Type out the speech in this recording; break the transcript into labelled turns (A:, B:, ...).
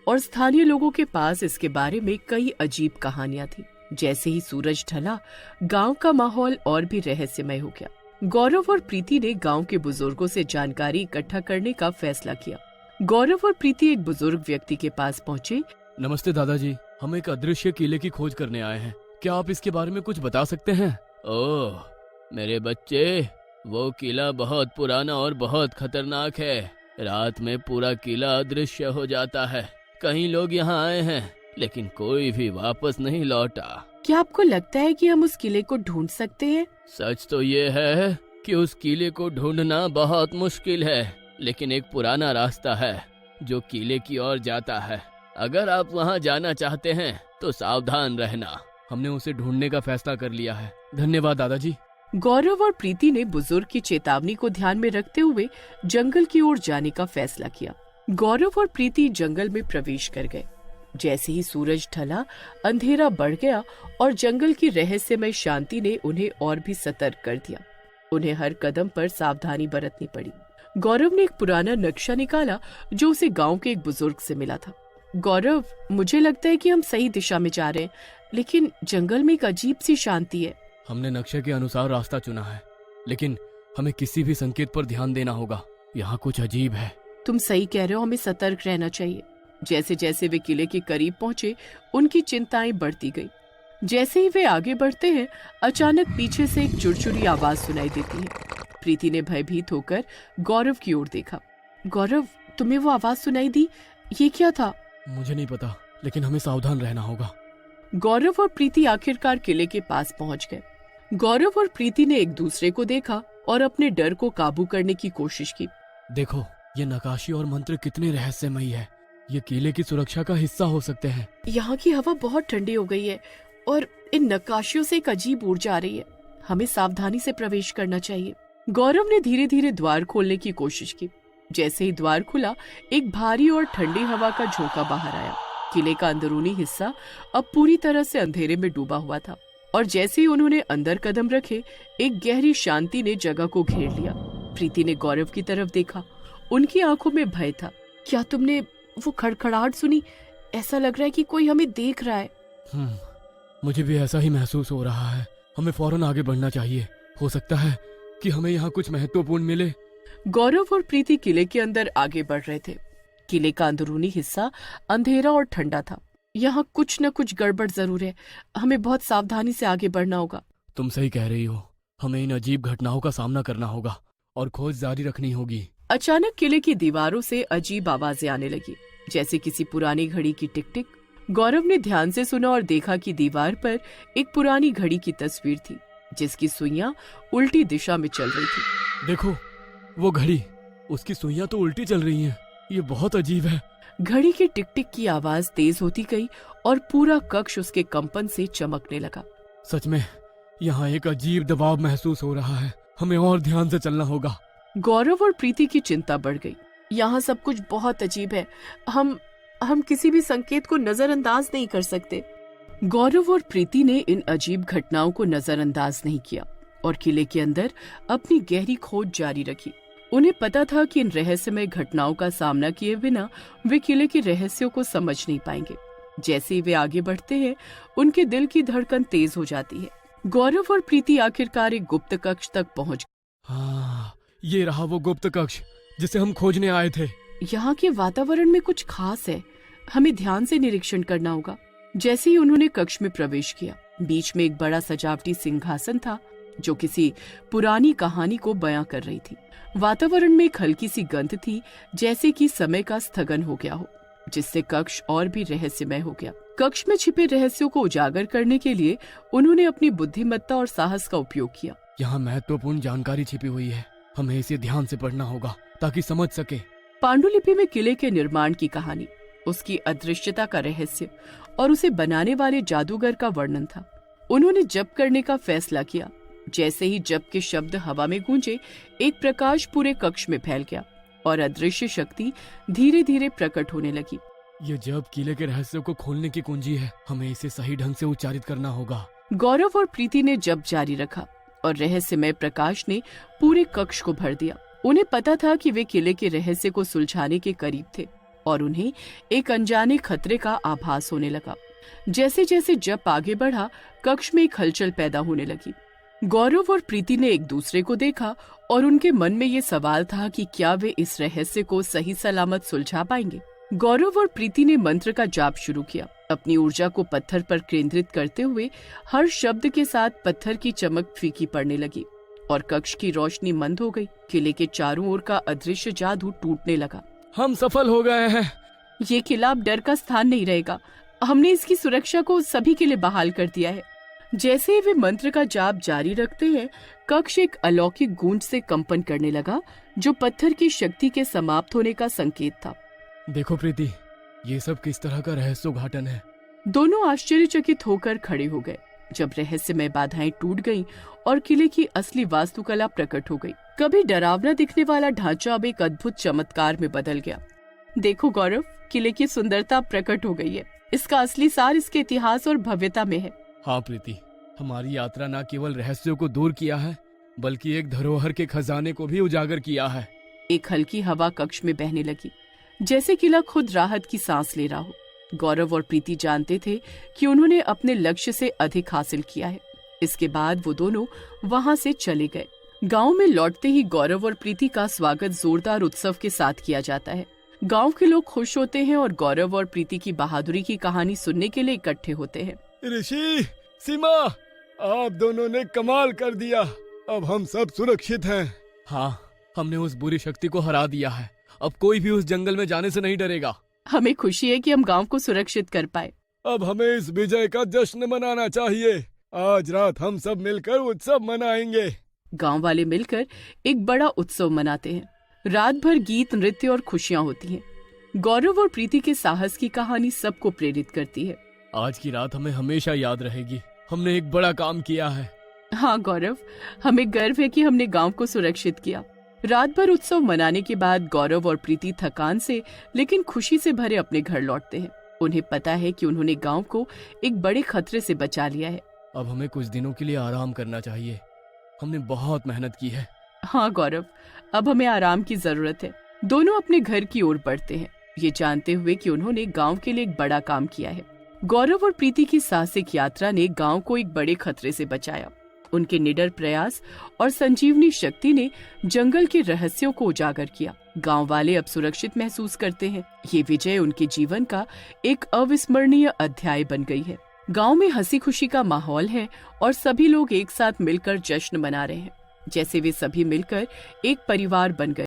A: और स्थानीय लोगों के पास इसके बारे में कई अजीब कहानियां थी। जैसे ही सूरज ढला, गांव का माहौल और भी रहस्यमय हो गया। गौरव और प्रीति ने गांव के बुजुर्गों से जानकारी इकट्ठा करने का फैसला किया। गौरव और प्रीति एक बुजुर्ग व्यक्ति के पास पहुंचे।
B: नमस्ते दादाजी, हम एक अदृश्य किले की खोज करने आए हैं। क्या आप इसके बारे में कुछ बता सकते हैं? ओह मेरे बच्चे, वो किला बहुत पुराना और बहुत खतरनाक है। रात में पूरा किला अदृश्य हो जाता है। कई लोग यहाँ आए हैं लेकिन कोई भी वापस नहीं लौटा।
A: क्या आपको लगता है कि हम उस किले को ढूंढ सकते हैं?
B: सच तो ये है कि उस किले को ढूंढना बहुत मुश्किल है, लेकिन एक पुराना रास्ता है जो किले की ओर जाता है। अगर आप वहाँ जाना चाहते हैं तो सावधान रहना। हमने उसे ढूंढने का फैसला कर लिया है। धन्यवाद दादाजी।
A: गौरव और प्रीति ने बुजुर्ग की चेतावनी को ध्यान में रखते हुए जंगल की ओर जाने का फैसला किया। गौरव और प्रीति जंगल में प्रवेश कर गए। जैसे ही सूरज ढला, अंधेरा बढ़ गया और जंगल की रहस्यमय शांति ने उन्हें और भी सतर्क कर दिया। उन्हें हर कदम पर सावधानी बरतनी पड़ी। गौरव ने एक पुराना नक्शा निकाला जो उसे गांव के एक बुजुर्ग से मिला था। गौरव, मुझे लगता है कि हम सही दिशा में जा रहे हैं, लेकिन जंगल में एक अजीब सी शांति है।
B: हमने नक्शे के अनुसार रास्ता चुना है, लेकिन हमें किसी भी संकेत पर ध्यान देना होगा। यहाँ कुछ अजीब है।
A: तुम सही कह रहे हो, हमें सतर्क रहना चाहिए। जैसे जैसे वे किले के करीब पहुंचे, उनकी चिंताएं बढ़ती गई। जैसे ही वे आगे बढ़ते हैं, अचानक पीछे से एक चुरचुरी आवाज सुनाई देती है। प्रीति ने भयभीत होकर गौरव की ओर देखा। गौरव, तुम्हें वो आवाज सुनाई दी? ये क्या था?
B: मुझे नहीं पता, लेकिन हमें सावधान रहना होगा।
A: गौरव और प्रीति आखिरकार किले के पास पहुंच गए। गौरव और प्रीति ने एक दूसरे को देखा और अपने डर को काबू करने की कोशिश की।
B: देखो, ये नक्काशी और मंत्र कितने रहस्यमयी है। ये किले की सुरक्षा का हिस्सा हो सकते हैं।
A: यहाँ की हवा बहुत ठंडी हो गई है और इन नक्काशियों से एक अजीब ऊर्जा आ रही है। हमें सावधानी से प्रवेश करना चाहिए। गौरव ने धीरे धीरे द्वार खोलने की कोशिश की। जैसे ही द्वार खुला, एक भारी और ठंडी हवा का झोंका बाहर आया। किले का अंदरूनी हिस्सा अब पूरी तरह से अंधेरे में डूबा हुआ था और जैसे ही उन्होंने अंदर कदम रखे, एक गहरी शांति ने जगह को घेर लिया। प्रीति ने गौरव की तरफ देखा। उनकी आंखों में भय था। क्या तुमने वो खड़खड़ाहट सुनी? ऐसा लग रहा है कि कोई हमें देख रहा है।
B: मुझे भी ऐसा ही महसूस हो रहा है। हमें फौरन आगे बढ़ना चाहिए। हो सकता है कि हमें यहाँ कुछ महत्वपूर्ण मिले।
A: गौरव और प्रीति किले के अंदर आगे बढ़ रहे थे। किले का अंदरूनी हिस्सा अंधेरा और ठंडा था। यहाँ कुछ न कुछ गड़बड़ जरूर है। हमें बहुत सावधानी से आगे बढ़ना होगा।
B: तुम सही कह रही हो। हमें इन अजीब घटनाओं का सामना करना होगा और खोज जारी रखनी होगी।
A: अचानक किले की दीवारों से अजीब आवाजें आने लगी, जैसे किसी पुरानी घड़ी की टिक टिक। गौरव ने ध्यान से सुना और देखा कि दीवार पर एक पुरानी घड़ी की तस्वीर थी, जिसकी सुइयां उल्टी दिशा में चल रही थी।
B: देखो, वो घड़ी, उसकी सुइयां तो उल्टी चल रही हैं। ये बहुत अजीब है।
A: घड़ी की टिक टिक की आवाज तेज होती गई और पूरा कक्ष उसके कंपन से चमकने लगा।
B: सच में यहाँ एक अजीब दबाव महसूस हो रहा है। हमें और ध्यान से चलना होगा।
A: गौरव और प्रीति की चिंता बढ़ गई। यहाँ सब कुछ बहुत अजीब है। हम किसी भी संकेत को नजरअंदाज नहीं कर सकते। गौरव और प्रीति ने इन अजीब घटनाओं को नजरअंदाज नहीं किया और किले के अंदर अपनी गहरी खोज जारी रखी। उन्हें पता था कि इन रहस्यमय घटनाओं का सामना किए बिना वे किले के रहस्यों को समझ नहीं पाएंगे। जैसे ही वे आगे बढ़ते हैं, उनके दिल की धड़कन तेज हो जाती है। गौरव और प्रीति आखिरकार एक गुप्त कक्ष तक पहुंच गए।
B: हाँ, ये रहा वो गुप्त कक्ष जिसे हम खोजने आए थे।
A: यहाँ के वातावरण में कुछ खास है। हमें ध्यान से निरीक्षण करना होगा। जैसे ही उन्होंने कक्ष में प्रवेश किया, बीच में एक बड़ा सजावटी सिंहासन था जो किसी पुरानी कहानी को बयां कर रही थी। वातावरण में एक हल्की सी गंध थी, जैसे कि समय का स्थगन हो गया हो, जिससे कक्ष और भी रहस्यमय हो गया। कक्ष में छिपे रहस्यों को उजागर करने के लिए उन्होंने अपनी बुद्धिमत्ता और साहस का उपयोग किया।
B: यहाँ महत्वपूर्ण जानकारी छिपी हुई है। हमें इसे ध्यान से पढ़ना होगा ताकि समझ सके।
A: पांडुलिपि में किले के निर्माण की कहानी, उसकी अदृश्यता का रहस्य और उसे बनाने वाले जादूगर का वर्णन था। उन्होंने जप करने का फैसला किया। जैसे ही जप के शब्द हवा में गूंजे, एक प्रकाश पूरे कक्ष में फैल गया और अदृश्य शक्ति धीरे धीरे प्रकट होने लगी।
B: ये जप किले के रहस्य को खोलने की कुंजी है। हमें इसे सही ढंग से उच्चारित करना होगा।
A: गौरव और प्रीति ने जप जारी रखा और रहस्यमय प्रकाश ने पूरे कक्ष को भर दिया। उन्हें पता था कि वे किले के रहस्य को सुलझाने के करीब थे। और उन्हें एक अनजाने खतरे का आभास होने लगा। जैसे जैसे जप आगे बढ़ा, कक्ष में एक हलचल पैदा होने लगी। गौरव और प्रीति ने एक दूसरे को देखा और उनके मन में ये सवाल था कि क्या वे इस रहस्य को सही सलामत सुलझा पाएंगे। गौरव और प्रीति ने मंत्र का जाप शुरू किया, अपनी ऊर्जा को पत्थर पर केंद्रित करते हुए। हर शब्द के साथ पत्थर की चमक फीकी पड़ने लगी और कक्ष की रोशनी मंद हो गई। किले के चारों ओर का अदृश्य जादू टूटने लगा।
B: हम सफल हो गए हैं।
A: ये किला अब डर का स्थान नहीं रहेगा। हमने इसकी सुरक्षा को सभी के लिए बहाल कर दिया है। जैसे ही वे मंत्र का जाप जारी रखते हैं, कक्ष एक अलौकिक गूंज से कंपन करने लगा, जो पत्थर की शक्ति के समाप्त होने का संकेत था।
B: देखो प्रीति, ये सब किस तरह का रहस्योद्घाटन है।
A: दोनों आश्चर्यचकित होकर खड़े हो गए जब रहस्यमय बाधाएं टूट गईं और किले की असली वास्तुकला प्रकट हो गई। कभी डरावना दिखने वाला ढांचा अब एक अद्भुत चमत्कार में बदल गया। देखो गौरव, किले की सुंदरता प्रकट हो गई है। इसका असली सार इसके इतिहास और भव्यता में है।
B: हाँ प्रीति, हमारी यात्रा न केवल रहस्यों को दूर किया है, बल्कि एक धरोहर के खजाने को भी उजागर किया है।
A: एक हल्की हवा कक्ष में बहने लगी, जैसे किला खुद राहत की सांस ले रहा हो। गौरव और प्रीति जानते थे कि उन्होंने अपने लक्ष्य से अधिक हासिल किया है। इसके बाद वो दोनों वहां से चले गए। गांव में लौटते ही गौरव और प्रीति का स्वागत जोरदार उत्सव के साथ किया जाता है। गांव के लोग खुश होते हैं और गौरव और प्रीति की बहादुरी की कहानी सुनने के लिए इकट्ठे होते हैं।
B: ऋषि, सीमा, आप दोनों ने कमाल कर दिया। अब हम सब सुरक्षित हैं। हाँ, हमने उस बुरी शक्ति को हरा दिया है। अब कोई भी उस जंगल में जाने से नहीं डरेगा।
A: हमें खुशी है कि हम गांव को सुरक्षित कर पाए।
B: अब हमें इस विजय का जश्न मनाना चाहिए। आज रात हम सब मिलकर उत्सव मनाएंगे।
A: गांव वाले मिलकर एक बड़ा उत्सव मनाते हैं। रात भर गीत, नृत्य और खुशियां होती हैं। गौरव और प्रीति के साहस की कहानी सबको प्रेरित करती है।
B: आज की रात हमें हमेशा याद रहेगी। हमने एक बड़ा काम किया है।
A: हाँ गौरव, हमें गर्व है कि हमने गांव को सुरक्षित किया। रात भर उत्सव मनाने के बाद गौरव और प्रीति थकान से लेकिन खुशी से भरे अपने घर लौटते हैं। उन्हें पता है कि उन्होंने गांव को एक बड़े खतरे से बचा लिया है।
B: अब हमें कुछ दिनों के लिए आराम करना चाहिए। हमने बहुत मेहनत की है।
A: हाँ गौरव, अब हमें आराम की जरूरत है। दोनों अपने घर की ओर बढ़ते हैं, ये जानते हुए कि उन्होंने गांव के लिए एक बड़ा काम किया है। गौरव और प्रीति की साहसिक यात्रा ने गांव को एक बड़े खतरे से बचाया। उनके निडर प्रयास और संजीवनी शक्ति ने जंगल के रहस्यों को उजागर किया। गांव वाले अब सुरक्षित महसूस करते हैं। ये विजय उनके जीवन का एक अविस्मरणीय अध्याय बन गई है। गांव में हंसी खुशी का माहौल है और सभी लोग एक साथ मिलकर जश्न मना रहे हैं, जैसे वे सभी मिलकर एक परिवार बन गए।